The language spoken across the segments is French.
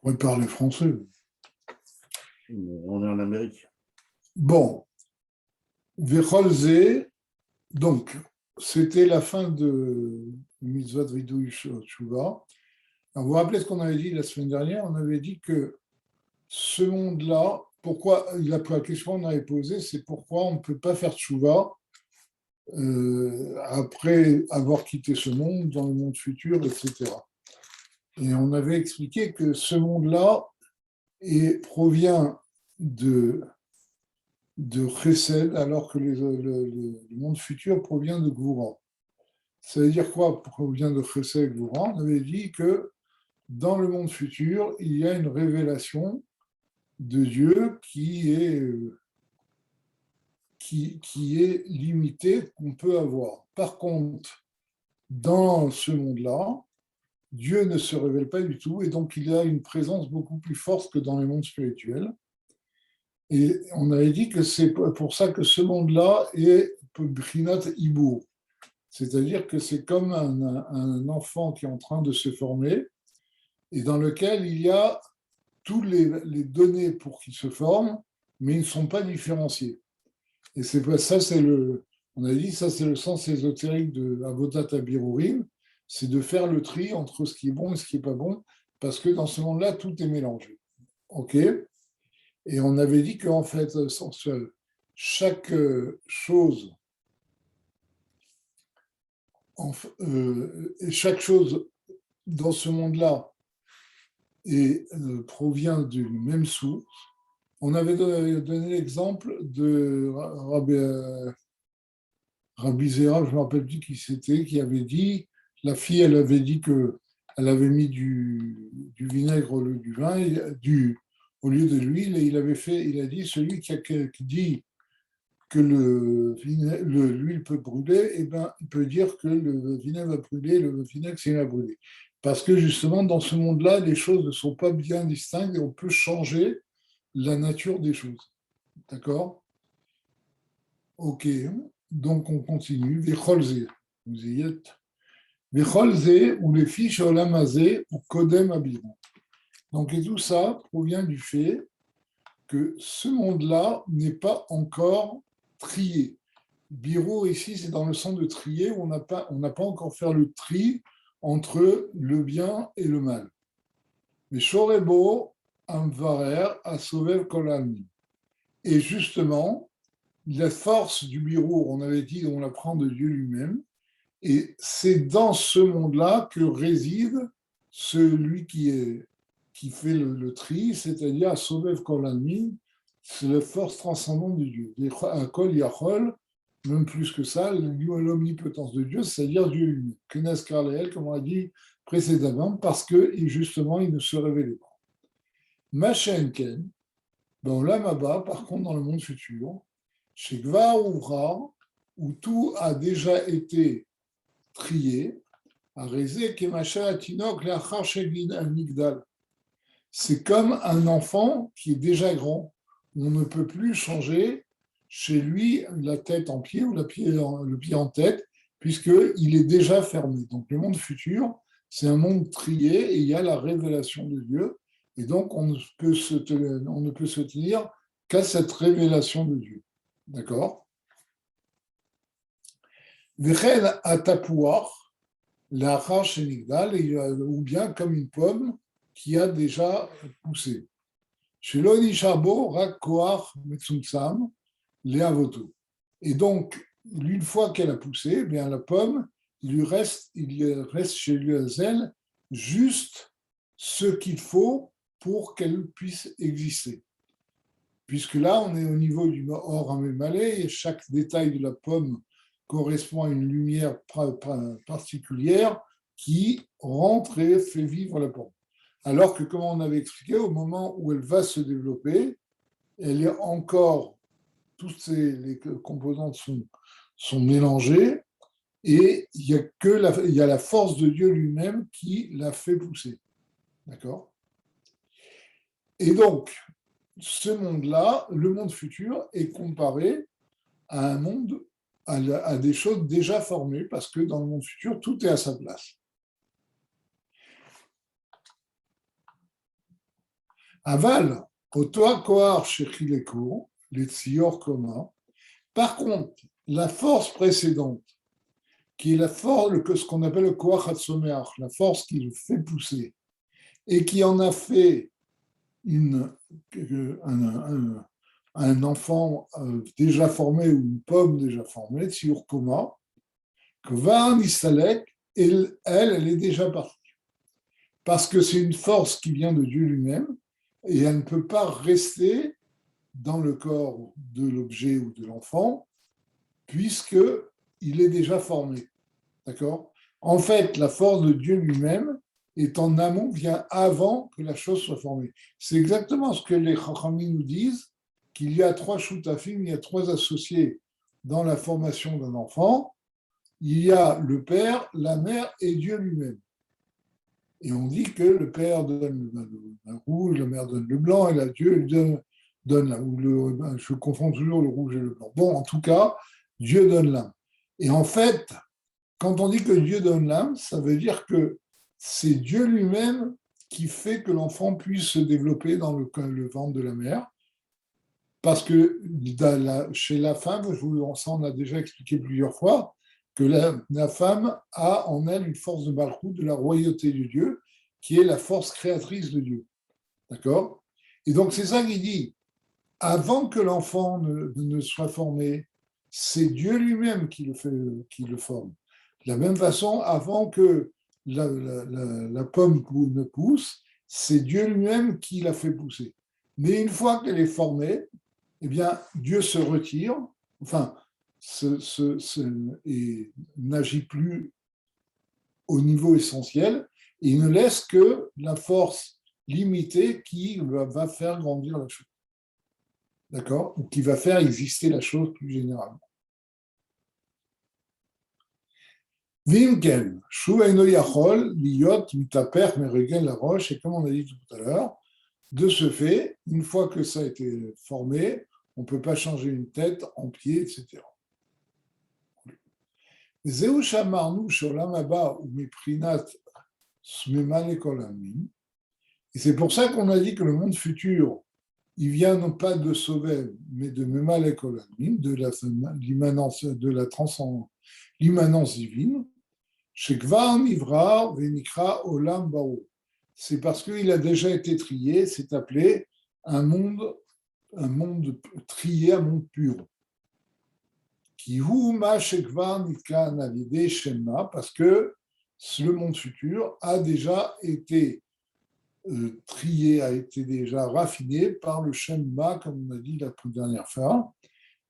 pourrait parler français. On est en Amérique. Bon, Vecholze, donc, c'était la fin de Mitzvot Vidui Tshuva. Vous vous rappelez ce qu'on avait dit la semaine dernière? On avait dit que ce monde-là, pourquoi, la question qu'on avait posée, c'est pourquoi on ne peut pas faire Tshuva après avoir quitté ce monde, dans le monde futur, etc. Et on avait expliqué que ce monde-là provient de Chesed, alors que le monde futur provient de Gvura. Ça veut dire quoi, provient de Chesed et Gvura? On avait dit que dans le monde futur, il y a une révélation de Dieu qui est limitée, qu'on peut avoir. Par contre, dans ce monde-là, Dieu ne se révèle pas du tout, et donc il a une présence beaucoup plus forte que dans le monde spirituel. Et on avait dit que c'est pour ça que ce monde-là est Brinat Ibour. C'est-à-dire que c'est comme un enfant qui est en train de se former et dans lequel il y a toutes les données pour qu'il se forme, mais ils ne sont pas différenciés. Et c'est ça, on a dit, ça c'est le sens ésotérique de Avodat Habirurim, c'est de faire le tri entre ce qui est bon et ce qui n'est pas bon, parce que dans ce monde-là, tout est mélangé. OK ? Et on avait dit qu'en fait, chaque chose, chaque chose dans ce monde-là provient d'une même source. On avait donné l'exemple de Rabbi Zera, je ne me rappelle plus qui c'était, qui avait dit, la fille, elle avait dit qu'elle avait mis du vinaigre au lieu du vin, au lieu de l'huile, et il a dit, celui qui dit que l'huile peut brûler, eh ben, il peut dire que le vinaigre va brûler, le vinaigre, c'est va brûler. Parce que justement, dans ce monde-là, les choses ne sont pas bien distinctes et on peut changer la nature des choses. D'accord? Ok, donc on continue. Vecholze, vous y êtes. Vecholze, ou les fiches olamazé, ou kodem abiron. Donc, et tout ça provient du fait que ce monde-là n'est pas encore trié. Biro, ici, c'est dans le sens de trier, où on n'a pas encore fait le tri entre le bien et le mal. Mais Shorebo, Amvarer, Asovev Kolalmi. Et justement, la force du Biro, on avait dit, on l'apprend de Dieu lui-même, et c'est dans ce monde-là que réside celui qui fait le tri, c'est-à-dire Asovev Kolalmi, c'est la force transcendante de Dieu. Kol Yachol, même plus que ça, l'omnipotence de Dieu, c'est-à-dire Dieu lui-même. Kenes Karleel, comme on a dit précédemment, parce que justement, il ne se révélait pas. Machenken, dans l'Amaba, par contre, dans le monde futur, chez Gvar Ouvra, où tout a déjà été trié, à Rézé, Kemacha, Atinok, Lachar, Shegin, Al-Migdal. C'est comme un enfant qui est déjà grand. On ne peut plus changer chez lui la tête en pied ou le pied en tête, puisqu'il est déjà fermé. Donc le monde futur, c'est un monde trié et il y a la révélation de Dieu. Et donc on ne peut se tenir qu'à cette révélation de Dieu. D'accord? Vechel atapouar, l'achar shenigdal, ou bien comme une pomme qui a déjà poussé. Chez l'Onishabo, Rakoar Metsumsam, Léavoto. Et donc, une fois qu'elle a poussé, eh bien, la pomme, il reste chez l'Uazel juste ce qu'il faut pour qu'elle puisse exister. Puisque là, on est au niveau du Or Amémalé, et chaque détail de la pomme correspond à une lumière particulière qui rentre et fait vivre la pomme. Alors que, comme on avait expliqué, au moment où elle va se développer, elle est encore, toutes les composantes sont mélangées, et il y a la force de Dieu lui-même qui la fait pousser. D'accord? Et donc, ce monde-là, le monde futur, est comparé à un monde, à des choses déjà formées, parce que dans le monde futur, tout est à sa place. Aval, Otoa Kohar Shechileko, les Tsior Koma. Par contre, la force précédente, qui est la force, ce qu'on appelle le Koach Hatzomeach, la force qui le fait pousser, et qui en a fait un enfant déjà formé ou une pomme déjà formée, Tsior Koma, que va Nistalek, elle est déjà partie. Parce que c'est une force qui vient de Dieu lui-même, et elle ne peut pas rester dans le corps de l'objet ou de l'enfant, puisqu'il est déjà formé. D'accord ? En fait, la force de Dieu lui-même est en amont, vient avant que la chose soit formée. C'est exactement ce que les Chachamim nous disent, qu'il y a 3 shutafim, il y a 3 associés dans la formation d'un enfant. Il y a le père, la mère et Dieu lui-même. Et on dit que le père donne le rouge, la mère donne le blanc, et la Dieu donne je confonds toujours le rouge et le blanc. Bon, en tout cas, Dieu donne l'âme. Et en fait, quand on dit que Dieu donne l'âme, ça veut dire que c'est Dieu lui-même qui fait que l'enfant puisse se développer dans le ventre de la mère. Parce que chez la femme, ça on a déjà expliqué plusieurs fois, que la femme a en elle une force de Malchut, de la royauté de Dieu, qui est la force créatrice de Dieu. D'accord ? Et donc c'est ça qu'il dit. Avant que l'enfant ne soit formé, c'est Dieu lui-même qui le forme. De la même façon, avant que la pomme ne pousse, c'est Dieu lui-même qui la fait pousser. Mais une fois qu'elle est formée, eh bien, Dieu se retire, enfin, et n'agit plus au niveau essentiel, et il ne laisse que la force limitée qui va faire grandir la chose. D'accord ? Ou qui va faire exister la chose plus généralement. Vimken, Shueino Yachol, Liot, Mitaper, Meregen, la roche, et comme on a dit tout à l'heure, de ce fait, une fois que ça a été formé, on ne peut pas changer une tête en pied, etc. Zeu shamarnu sholam haba umiprinat smemane kol amin. Et c'est pour ça qu'on a dit que le monde futur, il vient non pas de Sovel, mais de Memale kol amin, de l'immanence, de la transcendance, l'immanence divine. Shekvar nivra venikra olam bao. C'est parce qu'il a déjà été trié, c'est appelé un monde trié, un monde pur. Parce que le monde futur a déjà été trié, a été déjà raffiné par le Shemma, comme on a dit la dernière fois.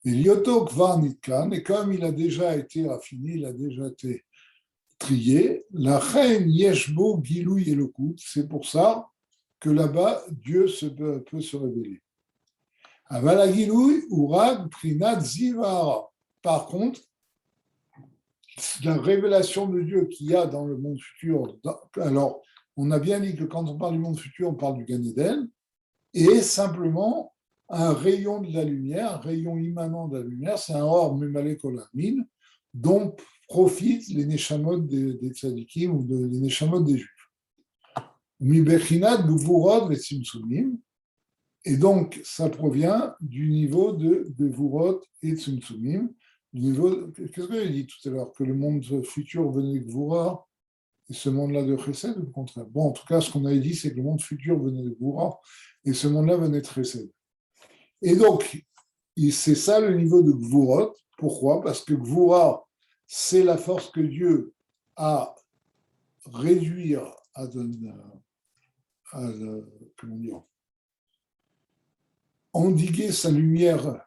Et Lyoto Kvar Nitkan, et comme il a déjà été raffiné, il a déjà été trié, la reine Yeshbo Gilou Yelokut, c'est pour ça que là-bas, Dieu peut se révéler. Avala Gilou Urag Prinat Zivara. Par contre, la révélation de Dieu qu'il y a dans le monde futur, alors on a bien dit que quand on parle du monde futur, on parle du Gan Eden, et simplement un rayon de la lumière, un rayon immanent de la lumière, c'est un or Memale Kolamin, dont profitent les Neshamot des Tzadikim ou les Neshamot des Juifs. Mi Bechinat Gvurot et Tzimtzumim, et donc ça provient du niveau de Gvurot et Tzimtzumim. Qu'est-ce que j'ai dit tout à l'heure? Que le monde futur venait de Gvura et ce monde-là de Chesed, ou le contraire? Bon, en tout cas, ce qu'on avait dit, c'est que le monde futur venait de Gvura et ce monde-là venait de Chesed. Et donc, c'est ça le niveau de Gvurot. Pourquoi? Parce que Gvura, c'est la force que Dieu a réduire, comment dire, endiguer sa lumière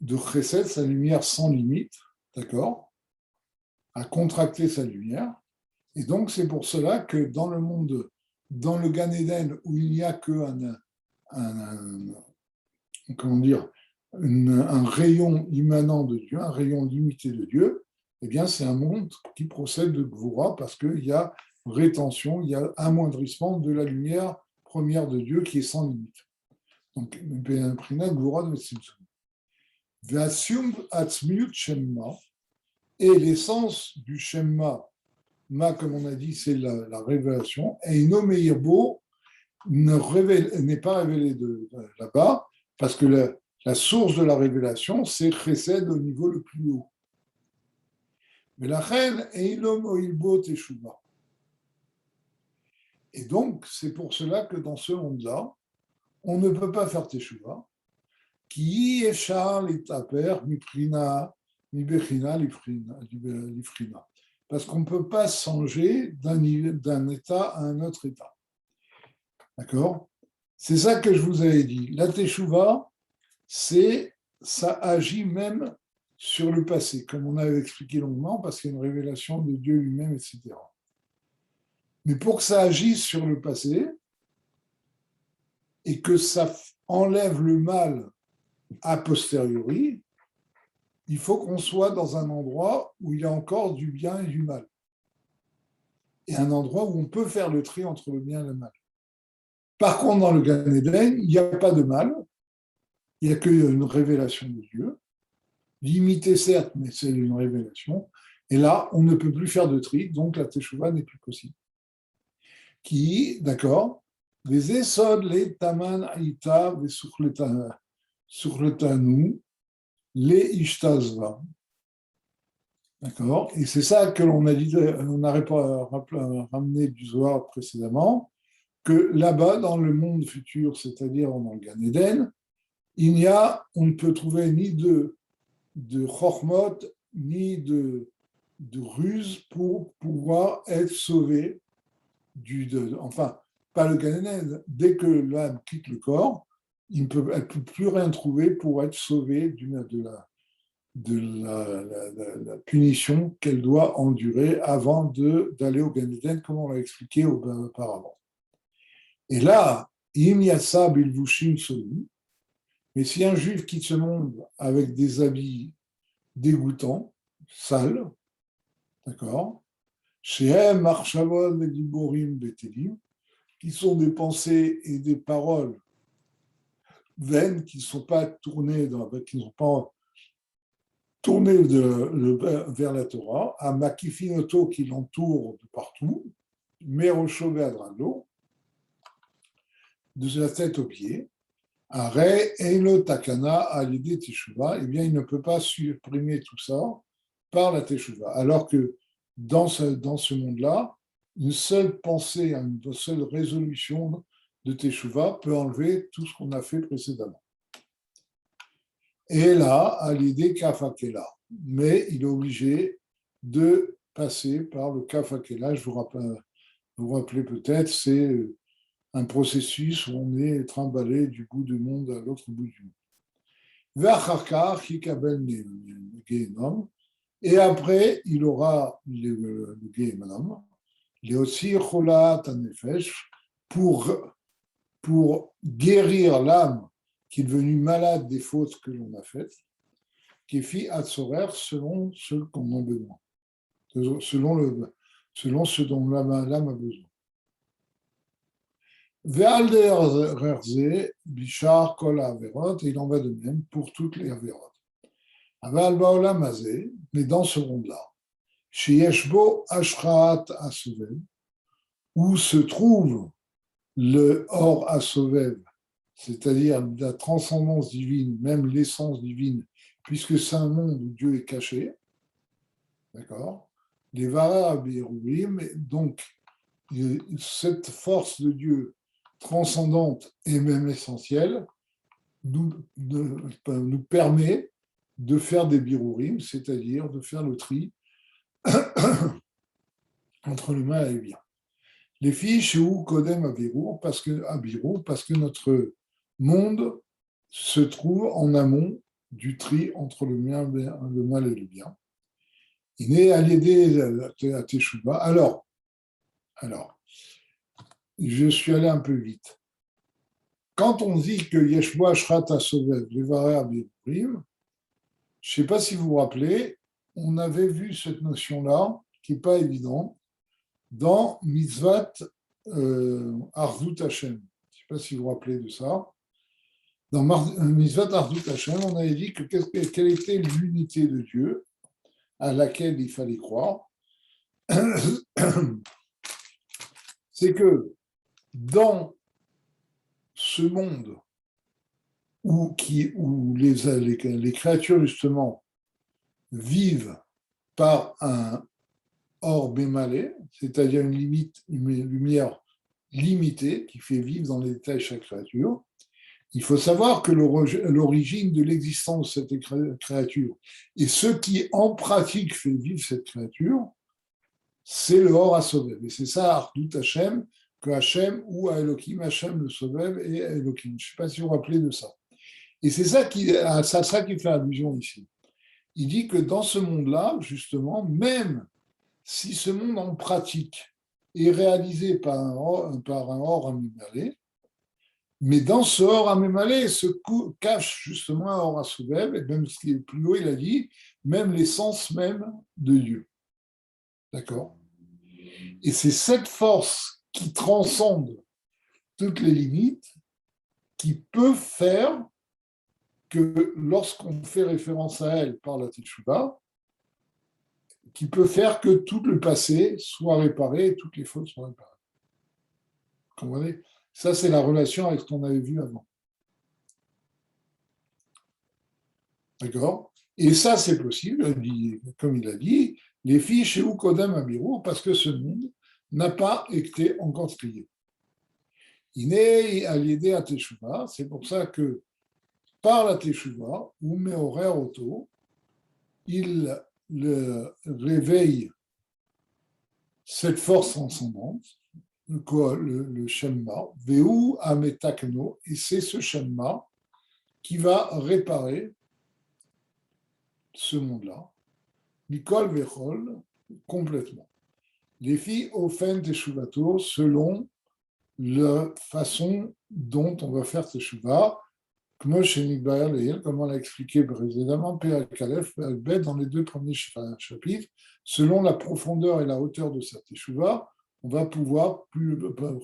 de Chesed, sa lumière sans limite, d'accord, à contracter sa lumière. Et donc, c'est pour cela que dans le monde, dans le Gan Eden, où il n'y a que comment dire, un rayon immanent de Dieu, un rayon limité de Dieu, eh bien, c'est un monde qui procède de Gvura parce qu'il y a rétention, il y a amoindrissement de la lumière première de Dieu qui est sans limite. Donc, Gvura de Tzimtzum. Et l'essence du Shemma, Ma, comme on a dit, c'est la révélation, et Inomeirbo, n'est pas révélé là-bas, parce que la source de la révélation, c'est Chesed au niveau le plus haut. Mais la reine est Ilom Oilbo Teshuva. Et donc, c'est pour cela que dans ce monde-là, on ne peut pas faire Teshuva, qui est Charles et Taper, Miprina, Mibechina, Lifrina. Parce qu'on ne peut pas changer d'un état à un autre état. D'accord? C'est ça que je vous avais dit. La Teshuva, ça agit même sur le passé, comme on avait expliqué longuement, parce qu'il y a une révélation de Dieu lui-même, etc. Mais pour que ça agisse sur le passé et que ça enlève le mal a posteriori, il faut qu'on soit dans un endroit où il y a encore du bien et du mal. Et un endroit où on peut faire le tri entre le bien et le mal. Par contre, dans le Gan Eden, il n'y a pas de mal, il n'y a qu'une révélation de Dieu, limitée certes, mais c'est une révélation. Et là, on ne peut plus faire de tri, donc la Teshuvah n'est plus possible. Qui, d'accord, les Esod, les Taman, Aïta, les Sukhletanu, les Ishtazva. D'accord? Et c'est ça que l'on a dit, on a ramené du Zohar précédemment, que là-bas, dans le monde futur, c'est-à-dire dans le Gan Eden, on ne peut trouver ni de chormot, ni de ruse pour pouvoir être sauvé enfin, pas le Gan Eden. Dès que l'âme quitte le corps, elle ne peut plus rien trouver pour être sauvée de la punition qu'elle doit endurer avant d'aller au Gan Eden, comme on l'a expliqué auparavant. Et là, im yassa bilvushim solu, mais si un juif quitte ce monde avec des habits dégoûtants, sales, d'accord, shehem marchavot vediborim betelim, qui sont des pensées et des paroles vaines qui ne sont pas tournées, qui ne sont pas tourné vers la Torah, à Makifinoto qui l'entoure de partout, Merosho Veadralo, de la tête aux pieds, à Re Eilo Takana à l'idée Teshuvah, eh bien il ne peut pas supprimer tout ça par la Teshuvah. Alors que dans ce monde-là, une seule pensée, une seule résolution de Teshuvah peut enlever tout ce qu'on a fait précédemment. Et là, à l'idée Kafakela. Mais il est obligé de passer par le Kafakela. Vous rappelez peut-être, c'est un processus où on est trimballé du bout du monde à l'autre bout du monde. Et après, il aura le Gehenom, les aussi Cholat Anefesh, pour guérir l'âme qui est devenue malade des fautes que l'on a faites, qui est fit à Tzorer selon ce qu'on a besoin, selon ce dont l'âme a besoin. Ve'al bishar kol ha'averot, et il en va de même pour toutes les averot. Aval ba'olam hazeh, mais dans ce monde-là, sheyesh bo ashrat hasovev, où se trouve le or hasovev, c'est-à-dire la transcendance divine, même l'essence divine, puisque c'est un monde où Dieu est caché, d'accord? Les Vara Berurim, donc cette force de Dieu transcendante et même essentielle nous permet de faire des birurim, c'est-à-dire de faire le tri entre le mal et le bien. Les filles chez où Kodem Abiru, parce que notre monde se trouve en amont du tri entre le mal et le bien. Il est à l'aider à Teshuvah. Alors, je suis allé un peu vite. Quand on dit que Yeshua Ashrat Asovev, Levaré Abirim, je ne sais pas si vous vous rappelez, on avait vu cette notion-là, qui n'est pas évidente, dans Mitzvat Ardut Hashem. Je ne sais pas si vous vous rappelez de ça. Dans Mitzvat Ardut Hashem, on avait dit quelle était l'unité de Dieu à laquelle il fallait croire. C'est que dans ce monde où les créatures, justement, vivent par un or bémalé, c'est-à-dire une lumière limitée qui fait vivre dans les détails chaque créature, il faut savoir que l'origine de l'existence de cette créature et ce qui en pratique fait vivre cette créature, c'est le Or HaSovev. Et c'est ça, Ardut Hashem, que Hashem ou à Elohim, Hashem le Sovev et Elohim. Je ne sais pas si vous vous rappelez de ça. Et c'est ça qui fait allusion ici. Il dit que dans ce monde-là, justement, même si ce monde en pratique est réalisé par un or Amimalé, mais dans ce or Amimalé se cache justement un or HaSovev, et même ce qui est plus haut, il a dit, même l'essence même de Dieu. D'accord? Et c'est cette force qui transcende toutes les limites qui peut faire que lorsqu'on fait référence à elle par la Teshuvah, qui peut faire que tout le passé soit réparé et toutes les fautes soient réparées. Vous comprenez? Ça, c'est la relation avec ce qu'on avait vu avant. D'accord? Et ça, c'est possible, comme il a dit, les filles chez Ukodem Abiru, parce que ce monde n'a pas été encore trié. Iné aliédé à Teshuvah, c'est pour ça que par la Teshuvah, ou Meorer Auto, il réveille cette force transcendante, le Shemma, Veu Ametakno, et c'est ce Shemma qui va réparer ce monde-là, Mikol Vechol, complètement. Les filles offrent Teshuvato selon la façon dont on va faire Teshuvah, comme on l'a expliqué précédemment, Perek Aleph, dans les 2 premiers chapitres, selon la profondeur et la hauteur de sa Teshuvah, on va pouvoir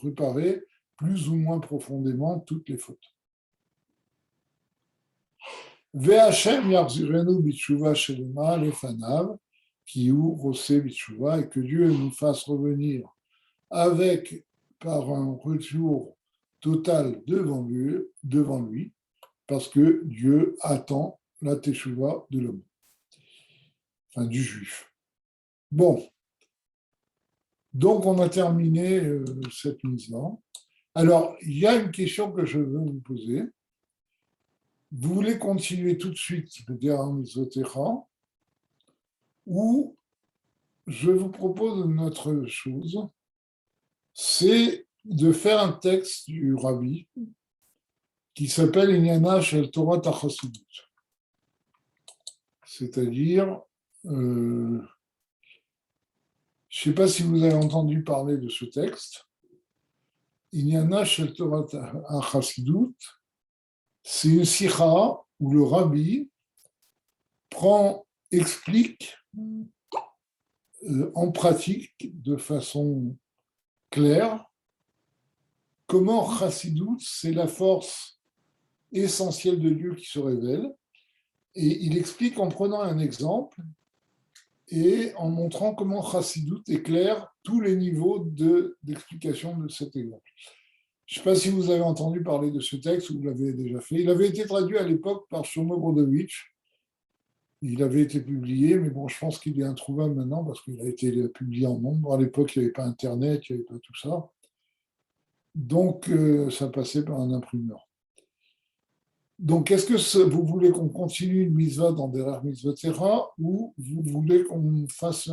réparer plus ou moins profondément toutes les fautes. Ve'Hashem yarzirenu b'tshuva shelema lefanav, ki hu rosé b'tshuva, et que Dieu nous fasse revenir avec, par un retour total devant lui, parce que Dieu attend la Teshuvah de l'homme, enfin du juif. Bon, donc on a terminé cette mise-là. Alors, il y a une question que je veux vous poser. Vous voulez continuer tout de suite le Derech Mitzvotecha, ou je vous propose une autre chose, c'est de faire un texte du Rabbi qui s'appelle Inyana Shel Torah Chasidut. C'est-à-dire, je ne sais pas si vous avez entendu parler de ce texte. Inyana Shel Torah Chasidut, c'est une sikha où le Rabbi explique en pratique, de façon claire, comment Chassidut, c'est la force essentielle de Dieu qui se révèle, et il explique en prenant un exemple et en montrant comment Chassidut éclaire tous les niveaux d'explication de cet exemple. Je ne sais pas si vous avez entendu parler de ce texte ou vous l'avez déjà fait. Il avait été traduit à l'époque par Shlomo Brodovitch. Il avait été publié, mais bon, je pense qu'il est introuvable maintenant parce qu'il a été publié en nombre. À l'époque, il n'y avait pas Internet, il n'y avait pas tout ça. Donc, ça passait par un imprimeur. Donc, est-ce que vous voulez qu'on continue une mitzvah dans Derech Mitzvotecha ou vous voulez qu'on fasse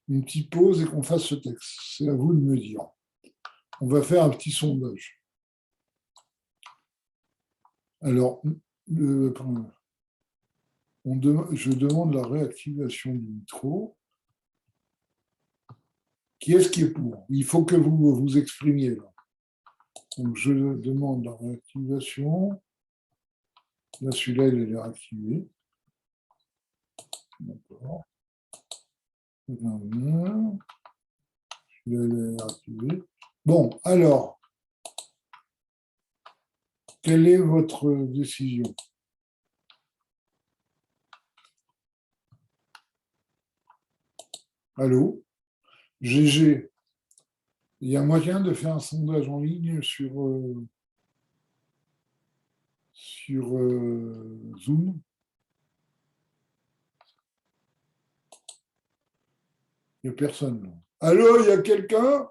une petite pause et qu'on fasse ce texte? C'est à vous de me dire. On va faire un petit sondage. Alors, je demande la réactivation du micro. Qui est-ce qui est pour? Il faut que vous vous exprimiez là. Donc, je demande la réactivation. Là, celui-là, il est réactivé. D'accord. Celui-là, il est réactivé. Bon, alors, quelle est votre décision? Allô? GG, il y a moyen de faire un sondage en ligne sur sur Zoom. Il n'y a personne. Là. Allô, il y a quelqu'un?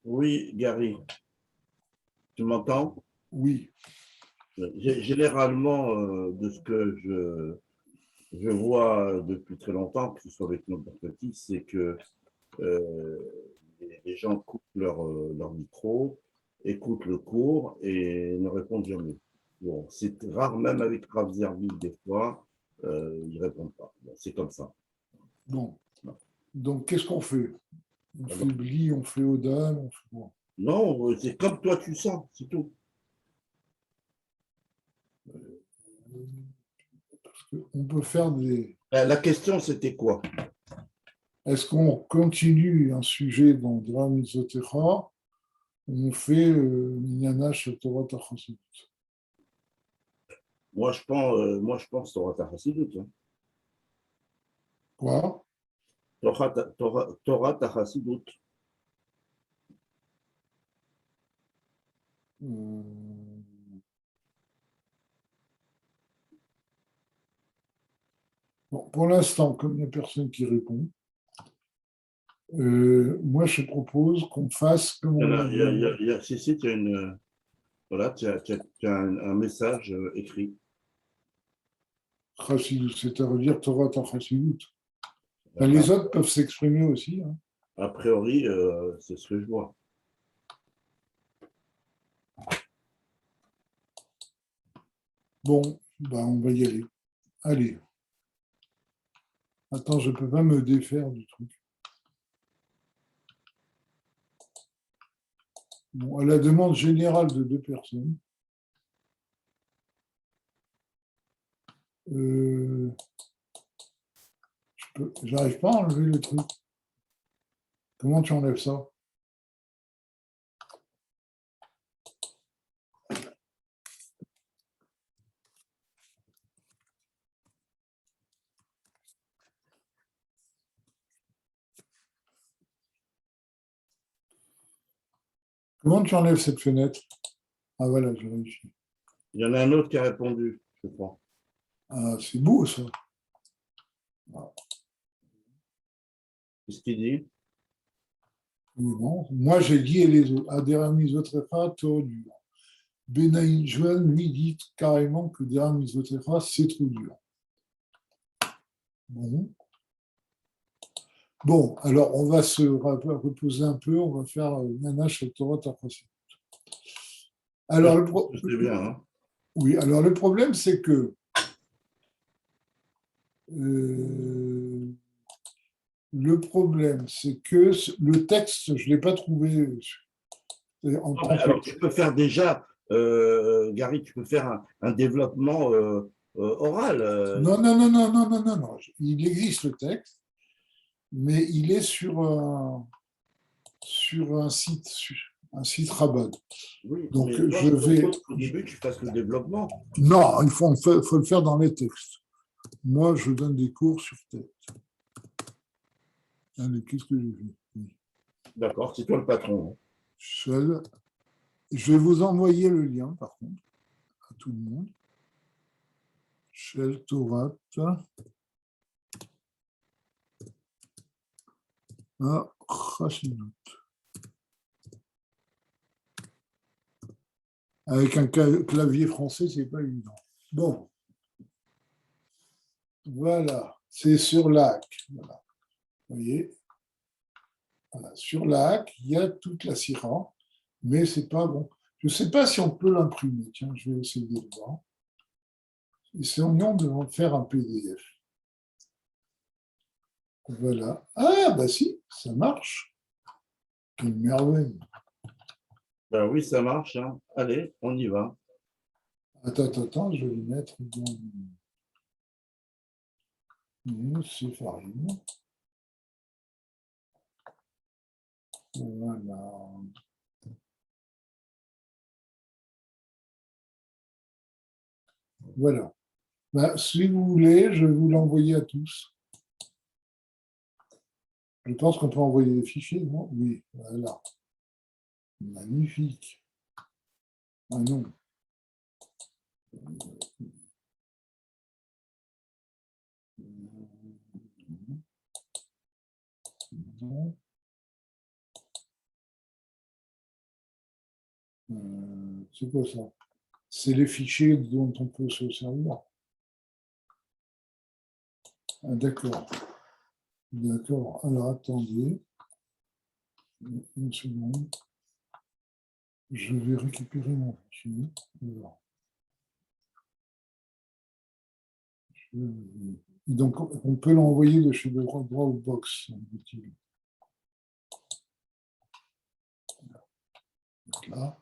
Oui, Gary, tu m'entends? Oui. Généralement, de ce que je vois depuis très longtemps, que ce soit avec nos petits, c'est que euh, les gens coupent leur micro, écoutent le cours et ne répondent jamais. Bon, c'est rare, même avec Rav Zervil, des fois, ils ne répondent pas. Bon, c'est comme ça. Bon. Donc, qu'est-ce qu'on fait? On fait Bli, on fait Odan, on fait quoi? Non, c'est comme toi tu sens, c'est tout. Parce qu'on peut faire des... La question, c'était quoi? Est-ce qu'on continue un sujet dans Dra Mitzvotera? On fait Minyana Torah Tachasidut. Moi, je pense Torah Tachasidut. Hein. Quoi? Torah Tachasidut. Euh, Bon, pour l'instant, comme il n'y a personne qui répond, moi je propose qu'on fasse comme Il y en on a, avait. si, tu as une, voilà, tu as un message écrit. Chassidut, c'est-à-dire Torah Tachasidut. Ben, A, les autres peuvent s'exprimer aussi. Hein. a priori, c'est ce que je vois. Bon, ben, on va y aller. Allez. Attends, je ne peux pas me défaire du truc. Bon, à la demande générale de 2 personnes, j'arrive pas à enlever le truc. Comment tu enlèves ça? Comment tu enlèves cette fenêtre? Ah voilà, j'ai réussi. Il y en a un autre qui a répondu, je crois. Ah, c'est beau ça. Qu'est-ce qu'il dit? Oui, non. Moi j'ai dit et les autres. Adéramis Otrefa, dur. Benaïn Joël lui dit carrément que Déramis Otrefa, c'est trop dur. Bon. Bon, alors on va se reposer un peu, on va faire Nana Torah Tachasidut. Alors, C'est bien, hein? oui, alors le problème, c'est que le problème, c'est que le texte, je ne l'ai pas trouvé en tant que. Alors, tu peux faire déjà, Gary, tu peux faire un développement oral. Non, non, non, non, non, non, non, non. Il existe le texte, mais il est sur un site Rabbad. Oui, Donc, mais moi, je je vais. propose qu'au début, tu fasses le développement. Non, faut le faire dans les textes. Moi, je donne des cours sur texte. Allez, qu'est-ce que j'ai fait? Oui. D'accord, c'est toi le patron. Hein. Seul. Je vais vous envoyer le lien, par contre, à tout le monde. Shel Torah. Chassidut. Avec un clavier français, c'est pas évident. Bon, voilà, c'est sur l'AC. Voilà. Vous voyez, voilà. Sur l'AC, il y a toute la sira, mais c'est pas bon. Je ne sais pas si on peut l'imprimer. Tiens, je vais essayer de voir. Essayons de faire un PDF. Voilà. Ah, bah si, ça marche. Quelle merveille. Ben oui, ça marche. Hein. Allez, on y va. Attends, je vais le mettre dans c'est farine. Voilà. Voilà. Ben, si vous voulez, je vais vous l'envoyer à tous. Je pense qu'on peut envoyer des fichiers, non? Oui, voilà. Magnifique. Ah non. C'est quoi ça? C'est les fichiers dont on peut se servir. Ah, d'accord. D'accord. Alors, attendez. Une seconde. Je vais récupérer mon fichier. Alors, donc, on peut l'envoyer de chez Dropbox, semble-t-il. Là.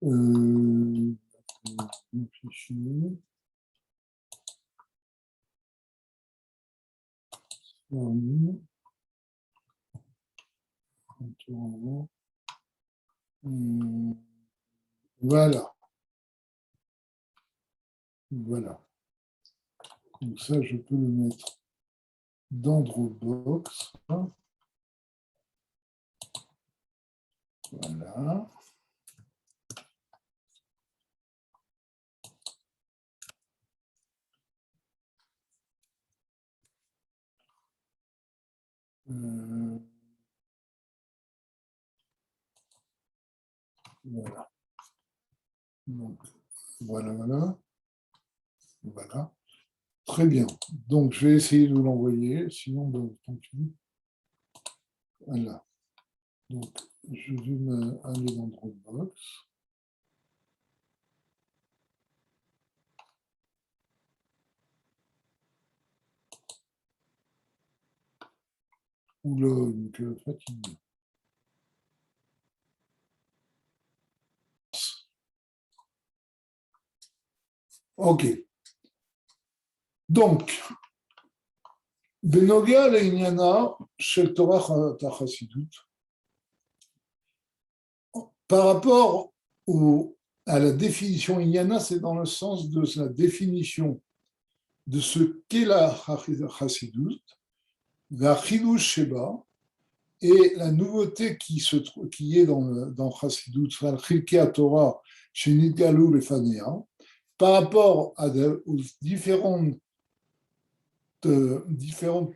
Mon fichier. Voilà. Voilà. Donc ça, je peux le mettre dans Dropbox. Voilà. Voilà. Donc, voilà. Très bien. Donc, je vais essayer de l'envoyer, sinon, ben, tant pis. Voilà. Donc, je vais aller dans Dropbox. Oula, que fatigue. OK. Donc, בנוגע לעניינה של תורת החסידות, par rapport à la définition Inyana, c'est dans le sens de la définition de ce qu'est la Chassidut, la Chidush Sheba, et la nouveauté qui est dans Chassidut, la Chilkei Torah, chez Nidgalou et Fanea, par rapport aux différentes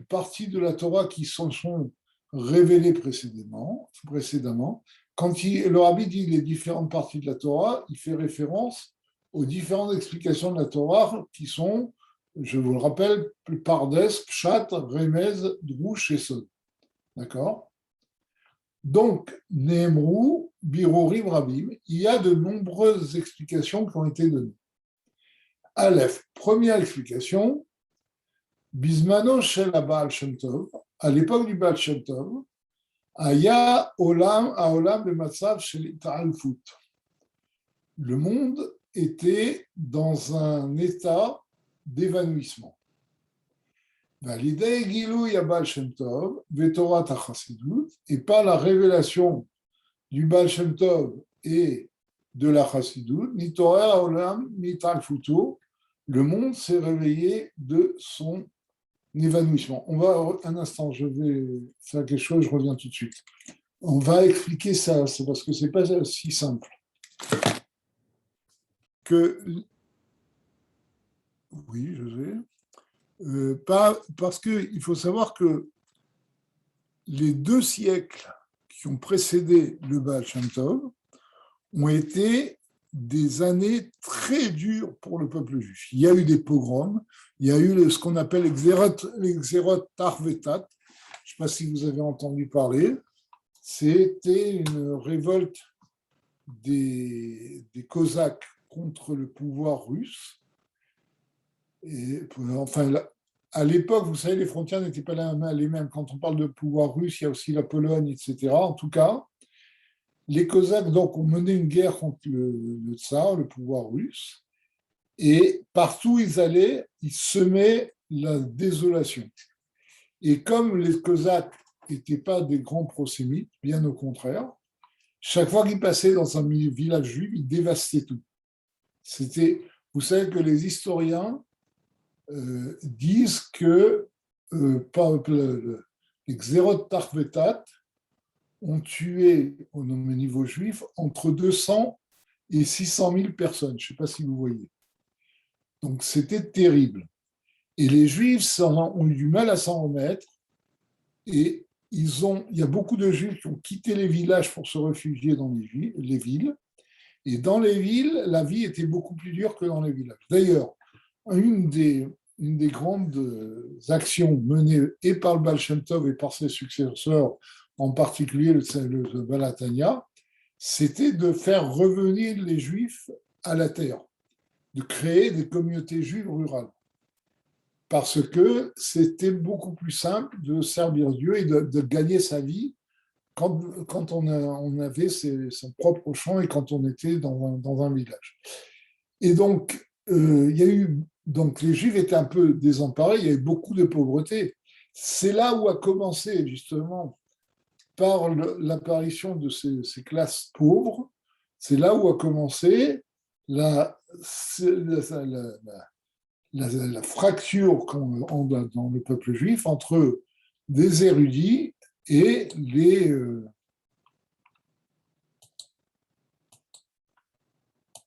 parties de la Torah qui s'en sont révélées précédemment. Quand le Rabbi dit les différentes parties de la Torah, il fait référence aux différentes explications de la Torah qui sont, je vous le rappelle, Pardes, Pshat, Remez, Drush et Sod. D'accord? Donc, Nehemru, Birorim, Rabim, il y a de nombreuses explications qui ont été données. Aleph, première explication, Bismano shel Baal Shem Tov, à l'époque du Baal Shem Tov, Aya Olam Bematzav shel Ta'alfut. Le monde était dans un état d'évanouissement. L'idée Gilou ya Baal Shem Tov, Vetorat HaChassidut, et par la révélation du Baal Shem Tov et de la Chassidut, ni Torah Olam, ni Ta'alfuto, le monde s'est réveillé de son évanouissement. On va, un instant, je vais faire quelque chose, je reviens tout de suite. On va expliquer ça, c'est parce que c'est pas si simple. Oui, je sais. Parce qu'il faut savoir que les 2 siècles qui ont précédé le Baal Shem Tov ont été des années très dures pour le peuple juif. Il y a eu des pogroms, il y a eu ce qu'on appelle les Xerot Tarvetat. Je ne sais pas si vous avez entendu parler. C'était une révolte des Cosaques contre le pouvoir russe. Et, enfin, à l'époque, vous savez, les frontières n'étaient pas les mêmes. Quand on parle de pouvoir russe, il y a aussi la Pologne, etc. En tout cas, les Cosaques donc, ont mené une guerre contre le tsar, le pouvoir russe, et partout où ils allaient, ils semaient la désolation. Et comme les Cosaques n'étaient pas des grands prosémites, bien au contraire, chaque fois qu'ils passaient dans un village juif, ils dévastaient tout. Vous savez que les historiens disent que les Xerot Tarvetat ont tué au niveau juif entre 200 et 600 000 personnes. Je ne sais pas si vous voyez. Donc, c'était terrible. Et les Juifs ont eu du mal à s'en remettre. Et il y a beaucoup de Juifs qui ont quitté les villages pour se réfugier dans les villes. Et dans les villes, la vie était beaucoup plus dure que dans les villages. D'ailleurs, une des grandes actions menées et par le Baal Shem Tov et par ses successeurs, en particulier le Baal HaTanya, c'était de faire revenir les Juifs à la terre, de créer des communautés juives rurales. Parce que c'était beaucoup plus simple de servir Dieu et de gagner sa vie quand on avait son propre champ et quand on était dans un village. Et donc, il y a eu, donc les Juifs étaient un peu désemparés, il y avait beaucoup de pauvreté. C'est là où a commencé justement, par l'apparition de ces classes pauvres, c'est là où a commencé la fracture dans le peuple juif entre des érudits et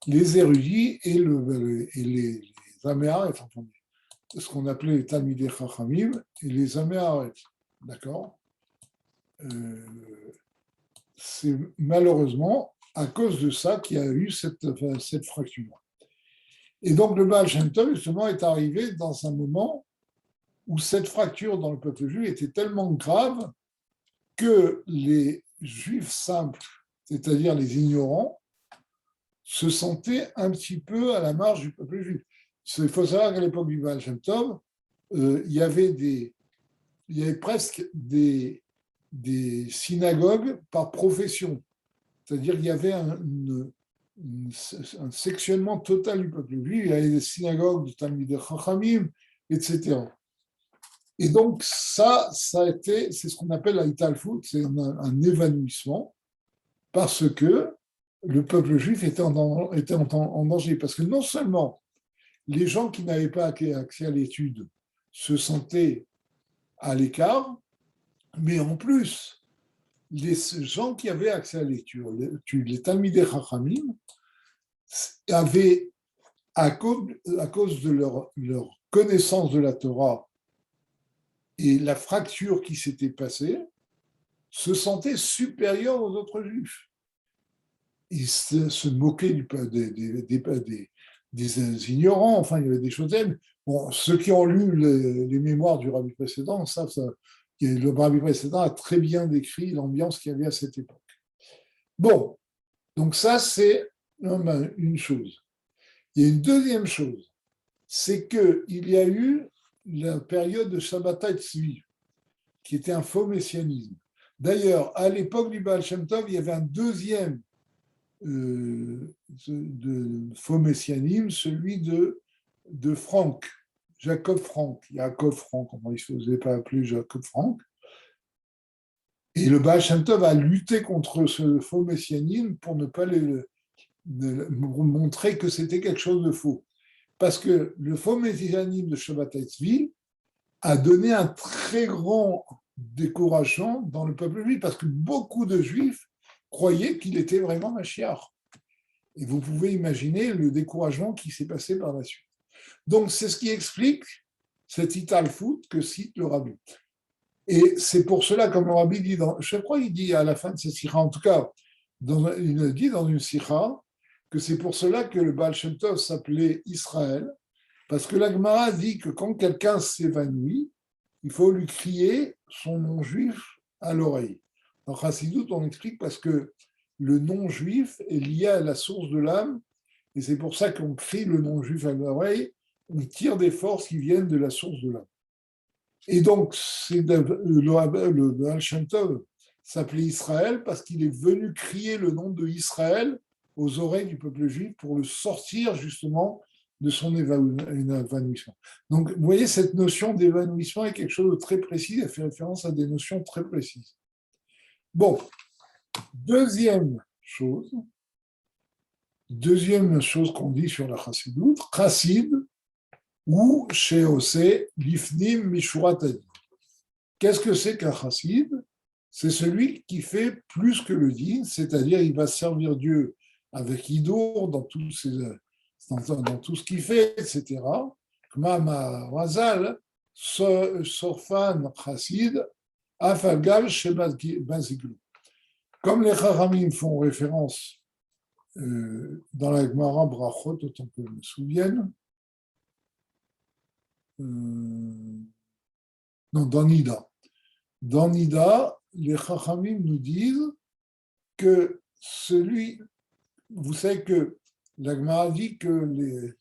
les érudits et les Améharet, enfin, ce qu'on appelait les Talmidei Chachamim et les Améharet. D'accord C'est malheureusement à cause de ça qu'il y a eu cette fracture. Et donc le Baal Shem Tov, justement, est arrivé dans un moment où cette fracture dans le peuple juif était tellement grave que les Juifs simples, c'est-à-dire les ignorants, se sentaient un petit peu à la marge du peuple juif. Il faut savoir qu'à l'époque du Baal Shem Tov, il y avait presque des synagogues par profession. C'est-à-dire qu'il y avait un sectionnement total du peuple juif. Il y avait des synagogues de Talmidei Chachamim, etc. Et donc, c'est ce qu'on appelle la Hitalfut, c'est un évanouissement, parce que le peuple juif était en danger. Parce que non seulement les gens qui n'avaient pas accès à l'étude se sentaient à l'écart, mais en plus, les gens qui avaient accès à l'étude, les Talmidei Chachamim, avaient, à cause de leur connaissance de la Torah et la fracture qui s'était passée, se sentaient supérieurs aux autres juifs. Ils se moquaient des ignorants, enfin, il y avait des choses telles. Bon, ceux qui ont lu les mémoires du rabbi précédent savent ça. Le rabbi précédent a très bien décrit l'ambiance qu'il y avait à cette époque. Bon, donc ça, c'est une chose. Il y a une deuxième chose, c'est qu'il y a eu la période de Shabbatai Tzvi, qui était un faux messianisme. D'ailleurs, à l'époque du Baal Shem Tov, il y avait un deuxième de faux messianisme, celui de Franck, Jacob Franck, comment il ne se faisait pas appeler Jacob Franck. Et le Baal Shem Tov a lutté contre ce faux messianisme pour ne pas montrer que c'était quelque chose de faux. Parce que le faux messianisme de Shabbatai Tzvi a donné un très grand découragement dans le peuple juif, parce que beaucoup de juifs croyaient qu'il était vraiment Mashiach. Et vous pouvez imaginer le découragement qui s'est passé par la suite. Donc, c'est ce qui explique cette Hitalfut que cite le rabbi. Et c'est pour cela, comme le rabbi dit, je crois qu'il dit à la fin de cette sikha, en tout cas, il dit dans une sikha, que c'est pour cela que le Baal Shem Tov s'appelait Israël, parce que la Gemara dit que quand quelqu'un s'évanouit, il faut lui crier son nom juif à l'oreille. Dans Chassidut, on explique parce que le nom juif est lié à la source de l'âme, et c'est pour ça qu'on crie le nom juif à l'oreille, on tire des forces qui viennent de la source de l'âme. Et donc, le Baal Shem Tov s'appelait Israël parce qu'il est venu crier le nom de Israël aux oreilles du peuple juif pour le sortir justement de son évanouissement. Donc, vous voyez, cette notion d'évanouissement est quelque chose de très précis, elle fait référence à des notions très précises. Bon, deuxième chose qu'on dit sur la Chassidut, Chassid ou Sheose Lifnim Mishurat Hadin. Qu'est-ce que c'est qu'un Chassid? C'est celui qui fait plus que le din, c'est-à-dire il va servir Dieu avec Hidour dans tous dans tout ce qu'il fait, etc. Kma Razal, Sorfan Chassid, Afalgal Shebaziglu. Comme les Chachamim font référence dans la Gemara Brachot, autant que je me souvienne, non, dans Nida. Dans Nida, les Chachamim nous disent que vous savez que la Gemara dit que les.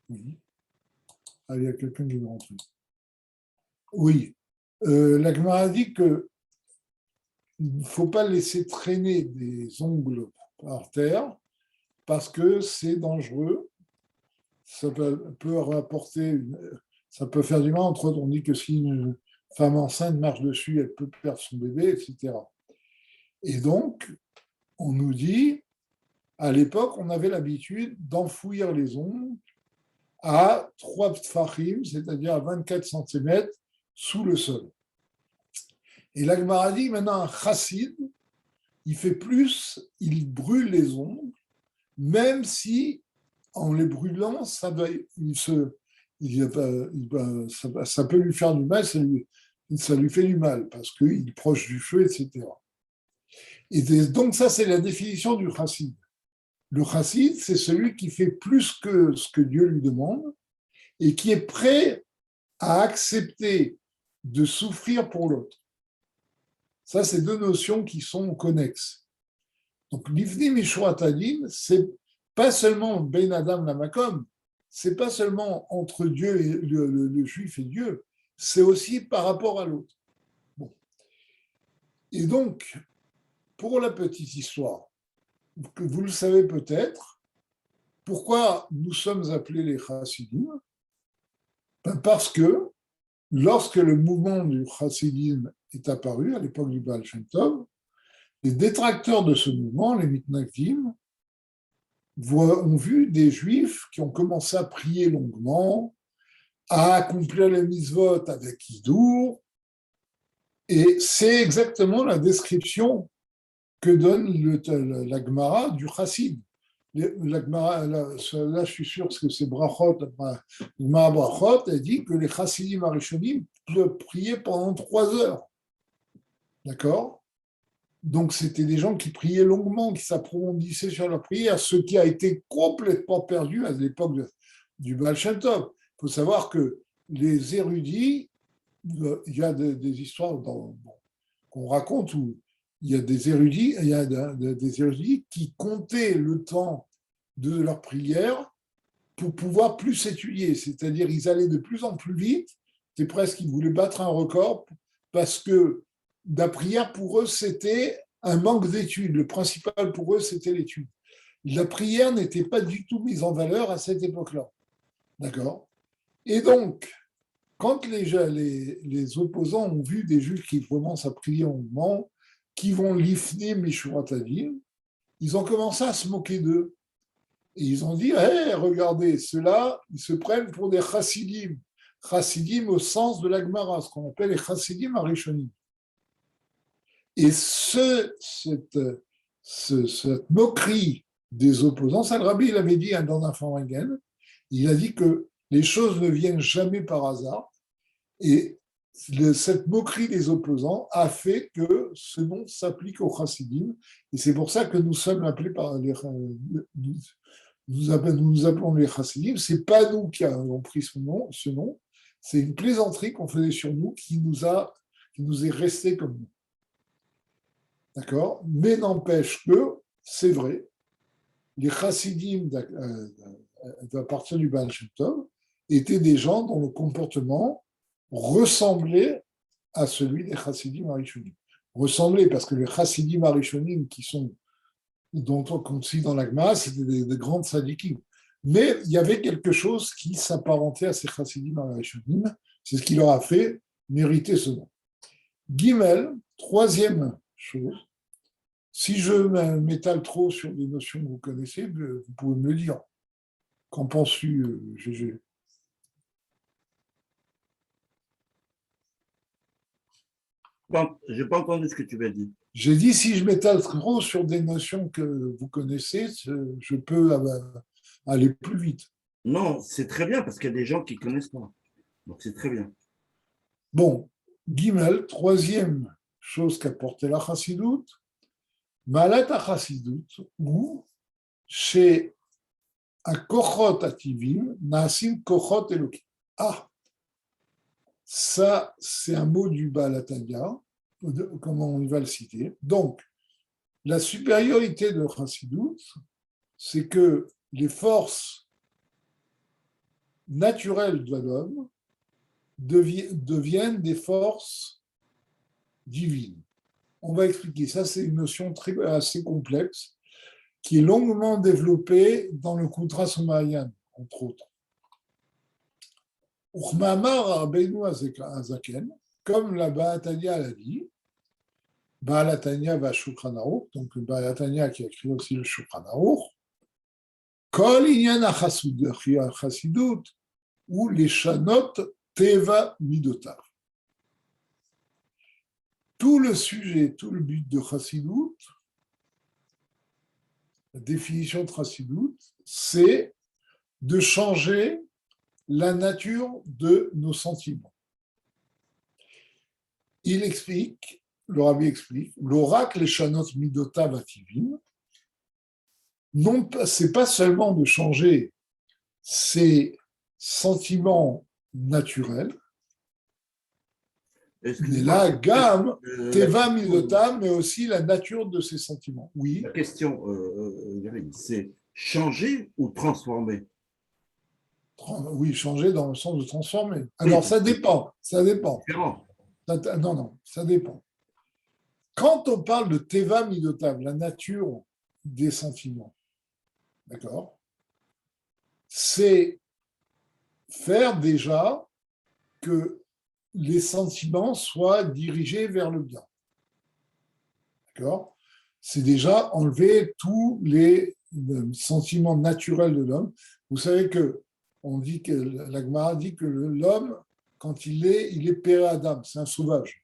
Oui. Ah, il y a quelqu'un qui est rentré. Oui. La Gemara dit qu'il ne faut pas laisser traîner des ongles par terre parce que c'est dangereux. Ça peut rapporter, ça peut faire du mal. Entre autres, on dit que si une femme enceinte marche dessus, elle peut perdre son bébé, etc. Et donc, on nous dit, à l'époque, on avait l'habitude d'enfouir les ongles à 3 tfachim, c'est-à-dire à 24 cm sous le sol. Et la Gemara dit, maintenant, un chassid, il fait plus, il brûle les ongles, même si, en les brûlant, ça peut lui faire du mal, ça lui fait du mal, parce qu'il est proche du feu, etc. Et donc ça, c'est la définition du chassid. Le chassid, c'est celui qui fait plus que ce que Dieu lui demande et qui est prêt à accepter de souffrir pour l'autre. Ça, c'est deux notions qui sont connexes. Donc, l'Ifni Mishrat Adin, c'est pas seulement Ben Adam Lamakom, c'est pas seulement entre Dieu et le juif et Dieu, c'est aussi par rapport à l'autre. Bon. Et donc, pour la petite histoire, que vous le savez peut-être, pourquoi nous sommes appelés les Chassidim? Parce que lorsque le mouvement du Chassidim est apparu, à l'époque du Baal Shem Tov, les détracteurs de ce mouvement, les Mitnagdim, ont vu des Juifs qui ont commencé à prier longuement, à accomplir les mitzvot avec Hidour, et c'est exactement la description que donne la Gemara du Chassid. La Gemara, là, je suis sûr que c'est Brachot, la Gemara Brachot, elle dit que les Chassidim Arishonim priaient pendant 3 heures. D'accord? Donc, c'était des gens qui priaient longuement, qui s'approfondissaient sur leur prière, ce qui a été complètement perdu à l'époque du Baal Shem Tov. Il faut savoir que les érudits, il y a des histoires qu'on raconte où il y a des érudits qui comptaient le temps de leur prière pour pouvoir plus étudier. C'est-à-dire, ils allaient de plus en plus vite, c'est presque qu'ils voulaient battre un record, parce que la prière, pour eux, c'était un manque d'études. Le principal pour eux, c'était l'étude. La prière n'était pas du tout mise en valeur à cette époque-là. D'accord? Et donc, quand les opposants ont vu des juifs qui commencent à prier longuement, qui vont l'ifner Mishurat Adin, ils ont commencé à se moquer d'eux. Et ils ont dit, hey, regardez, ceux-là, ils se prennent pour des chassidim. Chassidim au sens de la Gemara, ce qu'on appelle les chassidim arishonim. Et cette moquerie des opposants, ça le rabbi il avait dit dans un Farmagen, il a dit que les choses ne viennent jamais par hasard. Et cette moquerie des opposants a fait que ce nom s'applique aux chassidim. Et c'est pour ça que nous sommes appelés par nous appelons les chassidim. Ce n'est pas nous qui avons pris ce nom. C'est une plaisanterie qu'on faisait sur nous qui nous est resté comme nous. D'accord? Mais n'empêche que, c'est vrai, les chassidim à partir du Baal Shem Tov étaient des gens dont le comportement ressemblait à celui des chassidim arishonim. Ressemblait parce que les chassidim arishonim dont on cite dans la Gemara, c'était des grandes sadikim. Mais il y avait quelque chose qui s'apparentait à ces chassidim arishonim. C'est ce qui leur a fait mériter ce nom. Gimel, troisième chose, si je m'étale trop sur des notions que vous connaissez, vous pouvez me le dire. Qu'en penses-tu, Gégé? J'ai pas entendu ce que tu m'as dit. J'ai dit, si je m'étale trop sur des notions que vous connaissez, je peux aller plus vite. Non, c'est très bien parce qu'il y a des gens qui ne connaissent pas. Donc, c'est très bien. Bon, Gimel, troisième chose qu'apportait la Chassidut, Malat Chassidut, où chez un Kochot Ativim, Naasim Kochot Elokim. Ah, ça, c'est un mot du Baal HaTanya, comment on va le citer. Donc, la supériorité de Chassidut, c'est que les forces naturelles de l'homme deviennent des forces divines. On va expliquer. Ça, c'est une notion assez complexe qui est longuement développée dans le Kutra Somayan, entre autres. Uchmamar Rabbeinu Azaken, comme la Ba'atanya l'a dit, Ba'atanya va Shulchan Aruch, donc le Ba'atanya qui a écrit aussi le Shulchan Aruch, Kol Inyan HaChassidut, ou les Shanot Teva Midotav. Tout le sujet, tout le but de Chassidut, la définition de Chassidut, c'est de changer la nature de nos sentiments. Il explique, le Rabbi explique, l'oracle les Shanot Midotav Ativim, non, c'est pas seulement de changer ces sentiments naturels, mais la gamme, Teva Midotav, mais aussi la nature de ces sentiments. Oui. La question, c'est changer ou transformer? Oui, changer dans le sens de transformer. Alors, ça dépend. Non, ça dépend. Quand on parle de Teva Midotav, la nature des sentiments, d'accord, c'est faire déjà que les sentiments soient dirigés vers le bien. D'accord ? C'est déjà enlever tous les sentiments naturels de l'homme. Vous savez que on dit que la Gemara dit que l'homme, quand il est Père Adam, c'est un sauvage.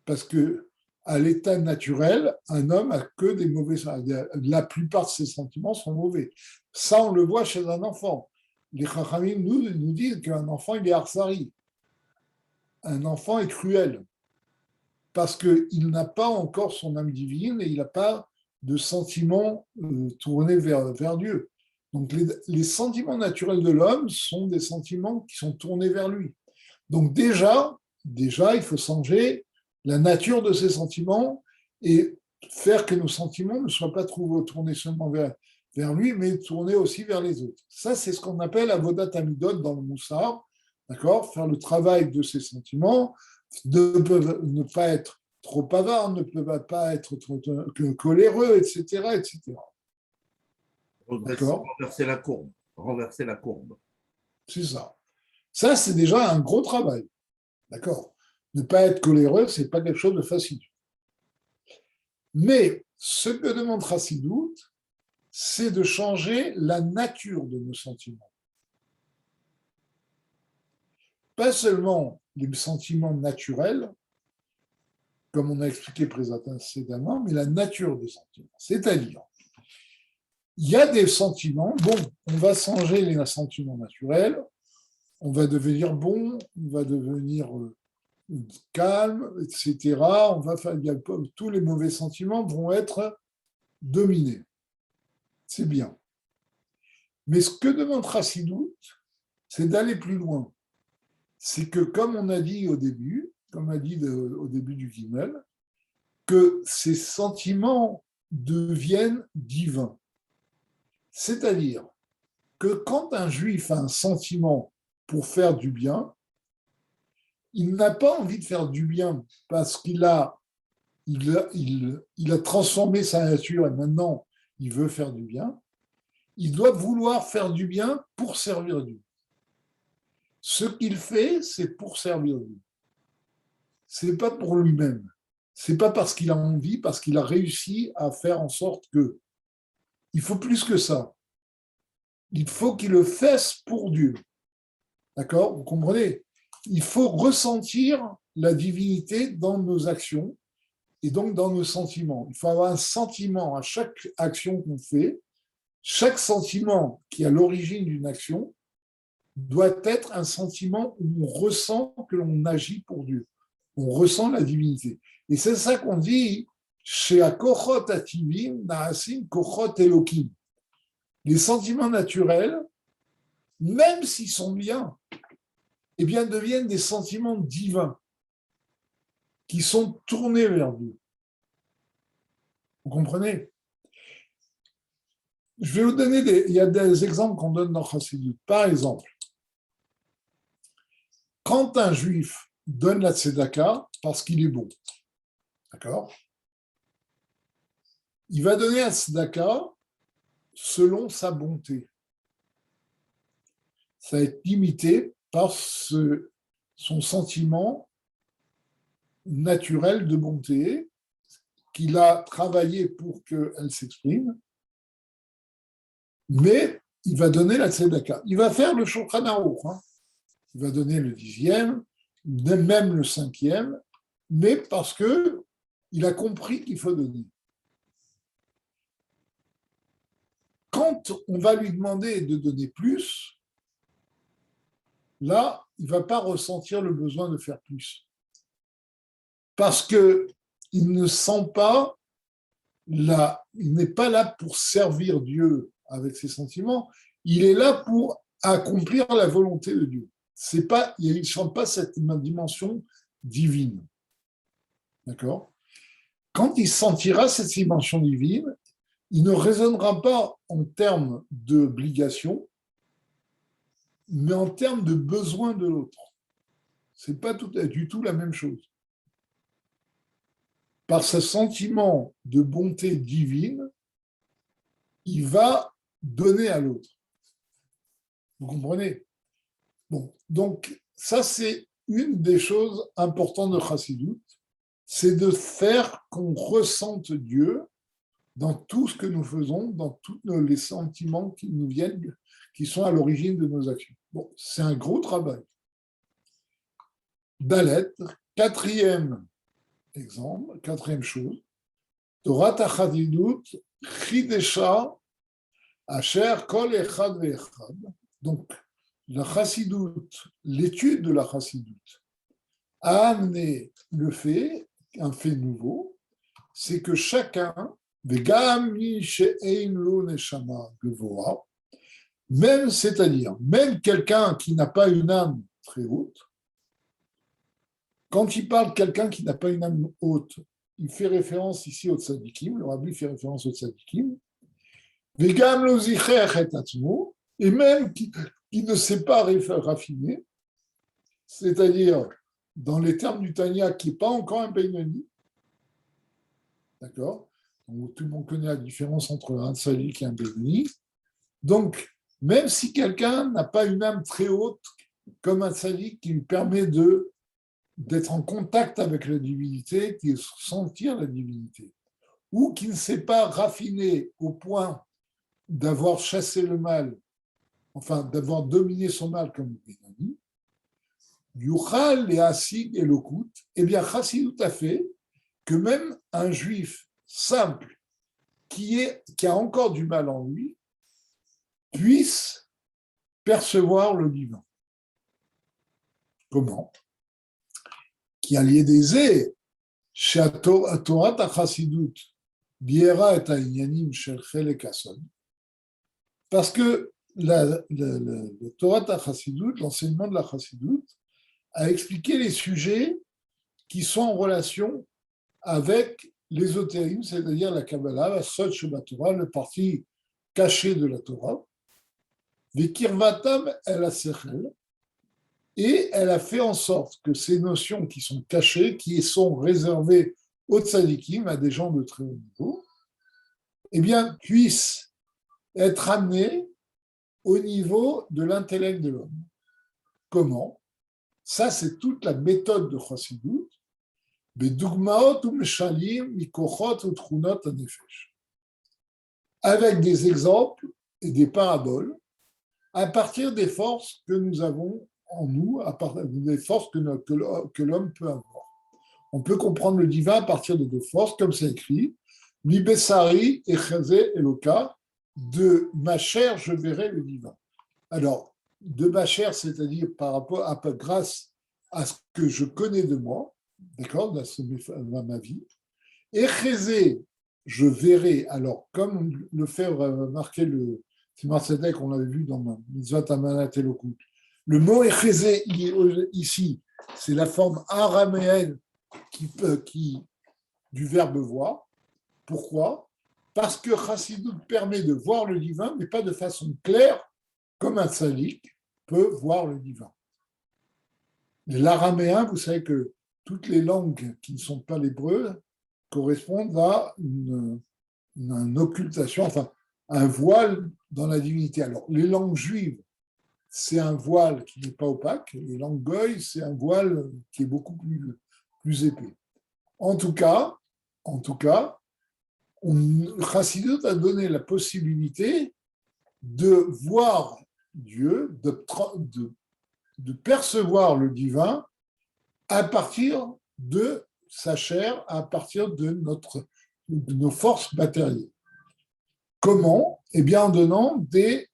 Parce que à l'état naturel, un homme a que des mauvais sentiments. La plupart de ses sentiments sont mauvais. Ça, on le voit chez un enfant. Les Chachamim nous disent qu'un enfant, il est arsari. Un enfant est cruel. Parce qu'il n'a pas encore son âme divine et il n'a pas de sentiments tournés vers Dieu. Donc les sentiments naturels de l'homme sont des sentiments qui sont tournés vers lui. Donc déjà il faut changer la nature de ces sentiments et faire que nos sentiments ne soient pas tournés seulement vers lui, mais tournés aussi vers les autres. Ça, c'est ce qu'on appelle avodat amidot dans le Moussar, d'accord ? Faire le travail de ces sentiments, ne pas être trop avare, ne peut pas être trop coléreux, etc., etc. Renverser la courbe. Renverser la courbe. C'est ça. Ça, c'est déjà un gros travail. D'accord ? Ne pas être coléreux, ce n'est pas quelque chose de facile. Mais ce que demande Chassidut, c'est de changer la nature de nos sentiments. Pas seulement les sentiments naturels, comme on a expliqué précédemment, mais la nature des sentiments. C'est-à-dire, il y a des sentiments, bon, on va changer les sentiments naturels, on va devenir bon, on va devenir calme, etc. Tous les mauvais sentiments vont être dominés. C'est bien. Mais ce que demande Chassidut, c'est d'aller plus loin. C'est que, comme on a dit au début, comme a dit au début du Gimel, que ces sentiments deviennent divins. C'est-à-dire que quand un juif a un sentiment pour faire du bien, il n'a pas envie de faire du bien parce qu'il a transformé sa nature et maintenant il veut faire du bien. Il doit vouloir faire du bien pour servir Dieu. Ce qu'il fait, c'est pour servir Dieu. Ce n'est pas pour lui-même. Ce n'est pas parce qu'il a envie, parce qu'il a réussi à faire en sorte que. Il faut plus que ça. Il faut qu'il le fasse pour Dieu. D'accord ? Vous comprenez ? Il faut ressentir la divinité dans nos actions et donc dans nos sentiments. Il faut avoir un sentiment à chaque action qu'on fait. Chaque sentiment qui est à l'origine d'une action doit être un sentiment où on ressent que l'on agit pour Dieu. On ressent la divinité. Et c'est ça qu'on dit chez Akochot Ativim, Naasim Kochot Elokim. Les sentiments naturels, même s'ils sont bien, eh bien, deviennent des sentiments divins qui sont tournés vers Dieu. Vous comprenez? Je vais vous donner il y a des exemples qu'on donne dans Chassidut. Par exemple, quand un juif donne la tzedaka parce qu'il est bon, d'accord? Il va donner la tzedaka selon sa bonté. Ça va être limité par son sentiment naturel de bonté qu'il a travaillé pour qu'elle s'exprime, mais il va donner la tzedaka. Il va faire le Shulchan Aruch, hein. Il va donner le 10e, même le 5e, mais parce qu'il a compris qu'il faut donner. Quand on va lui demander de donner plus, là, il ne va pas ressentir le besoin de faire plus. Parce qu'il ne sent pas, il n'est pas là pour servir Dieu avec ses sentiments, il est là pour accomplir la volonté de Dieu. Il ne sent pas cette dimension divine. D'accord? Quand il sentira cette dimension divine, il ne raisonnera pas en termes d'obligation, mais en termes de besoin de l'autre. Ce n'est pas du tout la même chose. Par ce sentiment de bonté divine, il va donner à l'autre. Vous comprenez? Bon, donc, ça, c'est une des choses importantes de Chassidut, c'est de faire qu'on ressente Dieu dans tout ce que nous faisons, dans tous les sentiments qui nous viennent, qui sont à l'origine de nos actions. Bon, c'est un gros travail. Dalet, quatrième exemple, quatrième chose, Torah Chassidut, Chidesha, Asher Kol Echad Ve'echad. Donc, la Chassidut, l'étude de la Chassidut, a amené un fait nouveau, c'est que chacun, même, c'est-à-dire, même quelqu'un qui n'a pas une âme très haute, quand il parle de quelqu'un qui n'a pas une âme haute, il fait référence ici au tzadikim, le rabbi fait référence au tzadikim, et même qui ne sait pas raffiner, c'est-à-dire, dans les termes du Tanya, qui n'est pas encore un Beinoni, d'accord? Donc, tout le monde connaît la différence entre un tzadik et un Beinoni. Donc, même si quelqu'un n'a pas une âme très haute, comme un tzadik qui lui permet d'être en contact avec la divinité, de sentir la divinité, ou qui ne s'est pas raffiné au point d'avoir chassé le mal, enfin, d'avoir dominé son mal comme le Beinoni, Yuchal et Asig et Lokut, eh bien, Chassidut a fait que même un juif simple qui a encore du mal en lui puisse percevoir le divin. Comment? Qui a lié des chez Torah Chassidut, Biera et Inyanim Shel Chelek Hason, parce que le Torah Chassidut, l'enseignement de la Chassidut, a expliqué les sujets qui sont en relation avec l'ésotérisme, c'est-à-dire la Kabbalah, la Sod Sheba Torah, le parti caché de la Torah, Vekirvatam el Asechel, et elle a fait en sorte que ces notions qui sont cachées, qui sont réservées aux tzadikim, à des gens de très haut niveau, eh bien, puissent être amenées au niveau de l'intellect de l'homme. Comment? Ça, c'est toute la méthode de Chassidut. Avec des exemples et des paraboles à partir des forces que nous avons en nous, des forces que l'homme peut avoir. On peut comprendre le divin à partir de deux forces, comme c'est écrit, Mi Bessari et Chazé Eloka, de ma chair, je verrai le divin. Alors, de ma chair, c'est-à-dire grâce à ce que je connais de moi, d'accord, dans ma vie, et Chazé, je verrai, alors, comme le fait remarquer le Tzimar Tzedek, on l'avait vu dans Mitzvot Amanat Elokut, le mot Echezé, ici, c'est la forme araméenne du verbe voir. Pourquoi? Parce que Chassidut permet de voir le divin, mais pas de façon claire, comme un tzaddik peut voir le divin. L'araméen, vous savez que toutes les langues qui ne sont pas l'hébreu correspondent à une occultation, enfin, un voile dans la divinité. Alors, les langues juives, c'est un voile qui n'est pas opaque. Les langues goy, c'est un voile qui est beaucoup plus épais. En tout cas, Chassidut a donné la possibilité de voir Dieu, de percevoir le divin à partir de sa chair, à partir de nos forces matérielles. Comment? Eh bien, en donnant des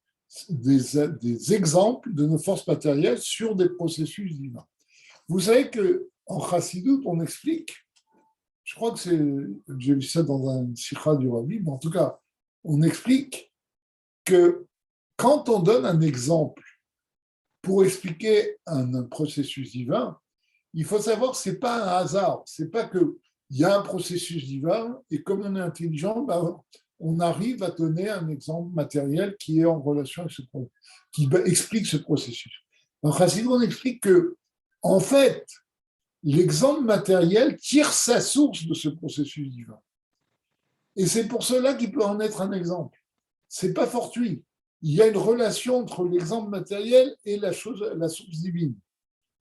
exemples de nos forces matérielles sur des processus divins. Vous savez qu'en Chassidut, on explique, je crois que j'ai vu ça dans un sikha du Rabbi, mais en tout cas, on explique que quand on donne un exemple pour expliquer un processus divin, il faut savoir que ce n'est pas un hasard, ce n'est pas qu'il y a un processus divin et comme on est intelligent, on arrive à donner un exemple matériel qui est en relation avec qui explique ce processus. Dans Chassidut, on explique que, en fait, l'exemple matériel tire sa source de ce processus divin. Et c'est pour cela qu'il peut en être un exemple. Ce n'est pas fortuit. Il y a une relation entre l'exemple matériel et la source divine,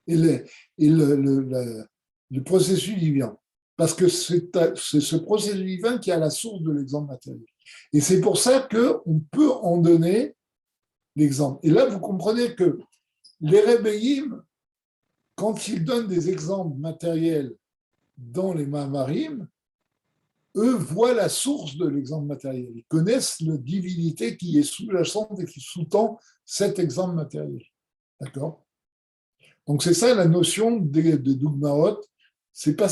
et le processus divin. Parce que c'est ce processus divin qui a la source de l'exemple matériel. Et c'est pour ça qu'on peut en donner l'exemple. Et là, vous comprenez que les Rebbeïm, quand ils donnent des exemples matériels dans les Mahamarim, eux voient la source de l'exemple matériel. Ils connaissent la divinité qui est sous-jacente et qui sous-tend cet exemple matériel. D'accord? Donc, c'est ça la notion de Dugmaot. Ce n'est pas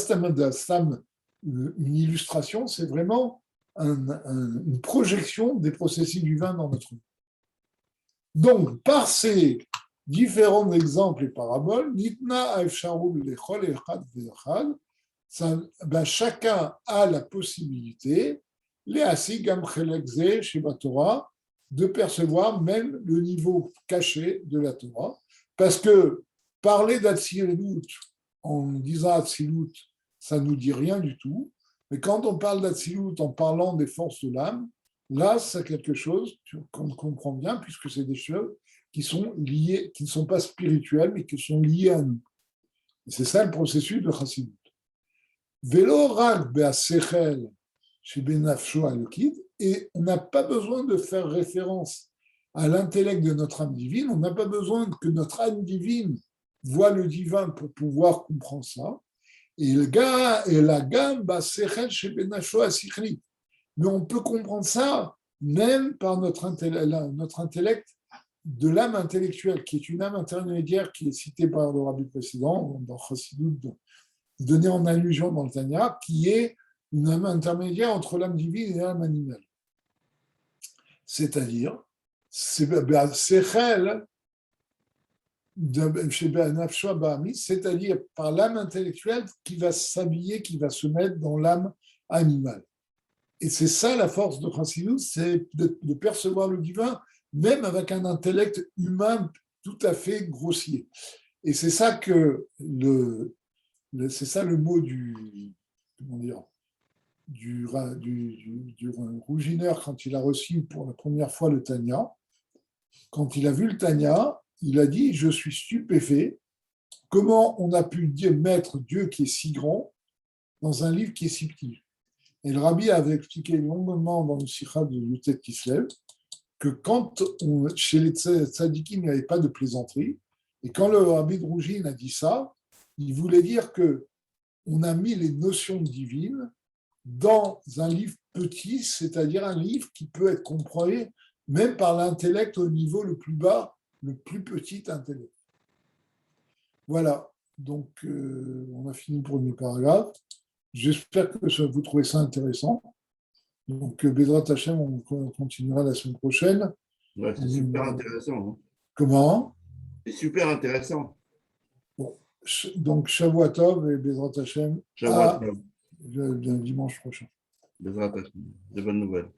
une illustration, c'est vraiment une projection des processus divins dans notre vie. Donc, par ces différents exemples et paraboles, Nitna Afsharul Lechol Echad Ve'echad, chacun a la possibilité, de percevoir même le niveau caché de la Torah, parce que parler d'Atsilut en disant Atsilut, ça ne nous dit rien du tout, mais quand on parle d'Atsilut en parlant des forces de l'âme, là, c'est quelque chose qu'on comprend bien, puisque c'est des choses qui sont liées, qui ne sont pas spirituelles, mais qui sont liées à nous. Et c'est ça le processus de Chassidut. Vélo rak be'asechel chez Benafsho Alokid, et on n'a pas besoin de faire référence à l'intellect de notre âme divine, on n'a pas besoin que notre âme divine voit le divin pour pouvoir comprendre ça. Et la gamme be'asechel chez Benafsho Asichli. Mais on peut comprendre ça même par notre intellect de l'âme intellectuelle, qui est une âme intermédiaire qui est citée par le rabbi précédent, dans Chassidut, donné en allusion dans le Tanya, qui est une âme intermédiaire entre l'âme divine et l'âme animale. C'est-à-dire, c'est-à-dire par l'âme intellectuelle qui va s'habiller, qui va se mettre dans l'âme animale. Et c'est ça la force de Chassidut, c'est de percevoir le divin, même avec un intellect humain tout à fait grossier. Et c'est ça que c'est ça le mot du Rougineur quand il a reçu pour la première fois le Tanya. Quand il a vu le Tanya, il a dit « Je suis stupéfait. Comment on a pu mettre Dieu qui est si grand dans un livre qui est si petit ?» Et le Rabbi avait expliqué longuement dans le Sikha de Yutet Kislev que chez les tzadikim, il n'y avait pas de plaisanterie, Et quand le Rabbi de Rougine a dit ça, il voulait dire que on a mis les notions divines dans un livre petit, c'est-à-dire un livre qui peut être compris même par l'intellect au niveau le plus bas, le plus petit intellect. Voilà, donc on a fini pour le premier paragraphe. J'espère que vous trouvez ça intéressant. Donc, Bezrat Hachem, on continuera la semaine prochaine. Ouais, c'est super intéressant. Hein. Comment? C'est super intéressant. Bon, donc, Shavua Tov et Bezrat Hachem Shabbat à le dimanche prochain. Bezrat Hashem. De bonnes nouvelles.